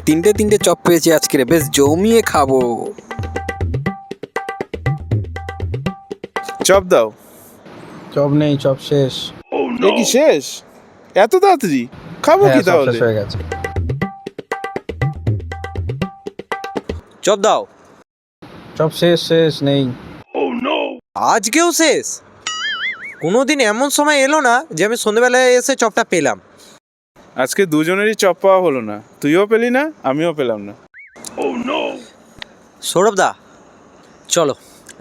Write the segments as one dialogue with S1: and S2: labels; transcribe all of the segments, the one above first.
S1: তিনটে তিনটে চপ পেয়েছি আজকে রে, বেশ জমিয়ে খাবো।
S2: চপ দাও।
S3: চপ নেই, চপ শেষ।
S2: এ কি শেষ এত তাড়াতাড়ি? খাবো কি
S3: হ্যাঁ, সব
S2: তাহলে?
S3: শেষ হয়ে গেছে।
S1: চপ দাও।
S3: চপ শেষ, শেষ নেই।
S1: আজকেও শেষ? কোনোদিন এমন সময় এলো না যে আমি সন্ধ্যেবেলায় এসে চপটা পেলাম।
S2: আজকে দুজনেরই চপ পাওয়া হলো না, তুইও পেলি না আমিও পেলাম না।
S1: সৌরভ দা, চলো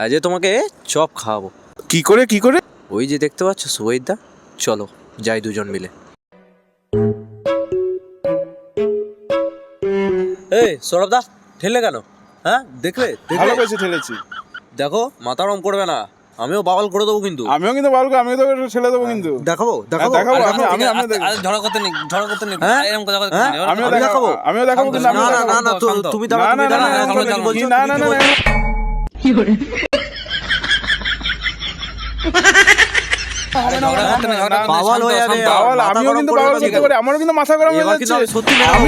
S1: আজকে তোমাকে চপ খাওয়াবো।
S2: কি করে কি করে?
S1: ওই যে দেখতে পাচ্ছ সুবৈদ দা, চলো যাই দুজন মিলে। এই সৌরভ দা, ঠেললে কেন? হ্যাঁ দেখলে
S2: ভালো করেছে ঠেলেছি।
S1: দেখো মাথা রম করবে না, আমিও বাবাল করে দেবো কিন্তু।
S2: আমিও কিন্তু বালকে আমিও তোকে ঠেলে দেবো কিন্তু।
S1: দেখাবো
S2: দেখাবো
S4: ঝগড়া করতে নেই, ঝগড়া করতে নেই,
S1: হ্যাঁ?
S4: এরকম কথা করতে
S1: হ্যাঁ?
S4: নেই।
S2: আমিও
S1: আমি
S2: দেখাবো
S1: দেখাবো।
S2: আমিও দেখাবো কিন্তু
S1: না
S2: আমিও
S1: না
S2: দেখাবো।
S1: না না,
S4: শান্ত।
S1: তুমি
S2: না
S1: দাঁড়াও,
S2: না
S1: তুমি
S2: না
S1: দাঁড়াও,
S2: না,
S1: তুমি
S2: না,
S1: কি বলছো?
S2: না
S1: তুমি
S2: না
S1: কি
S2: না
S1: বলছো?
S4: ঝগড়া করতে নেই, ঝগড়া করতে নেই,
S1: বাওয়াল
S4: শান্ত,
S1: হয়ে যাবে।
S4: শান্ত।
S2: বাওয়াল,
S1: মাথা
S2: আমিও
S1: গরম
S2: কিন্তু
S1: করবে
S2: বাওয়াল
S1: না
S2: করতে
S1: কিন্তু।
S2: পারি, আমারও কিন্তু মাথা গরম হয়ে
S1: এবার কিন্তু আমি
S2: যাচ্ছে।
S1: সত্যি মেরে দেবো।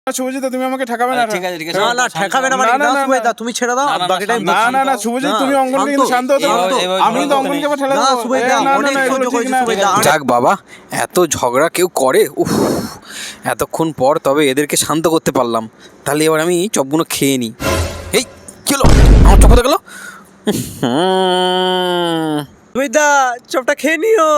S2: শুভজিৎ তুমি আমাকে ঠেকাবে না।
S4: ঠিক আছে, ঠিক আছে।
S1: না না, ঠেকাবে না মানে?
S2: না, না,
S1: না
S2: না,
S1: সুবৈদ দা,
S2: না।
S1: তুমি ছেড়ে দাও,
S4: না, না,
S1: বাকিটা আমি
S4: না,
S1: বলছি।
S2: না না শুভজিৎ, তুমি অঙ্কনকে কিন্তু শান্ত হতে
S1: শান্ত।
S2: পারো।
S4: এভাবে
S2: আমি কিন্তু
S4: ঝগড়া
S2: অঙ্কনকে
S4: করতে
S2: আবার ঠেলে
S1: না
S2: দেবো।
S1: সুবৈদ
S2: এ,
S1: দা,
S2: না, না,
S1: অনেক
S2: না, এগুলো
S1: সহ্য
S2: ঠিক
S1: করেছি
S2: না।
S1: সুবৈদ দা। যাক বাবা, এত ঝগড়া কেউ করে? উফ, এতক্ষণ পর তবে এদেরকে শান্ত করতে পারলাম। তাহলে এবার আমি চপগুলো খেয়ে নিই। এই কি হলো, আমার চপ কোথায় গেল? সুবৈদ দা, চপটা খেয়ে নিও।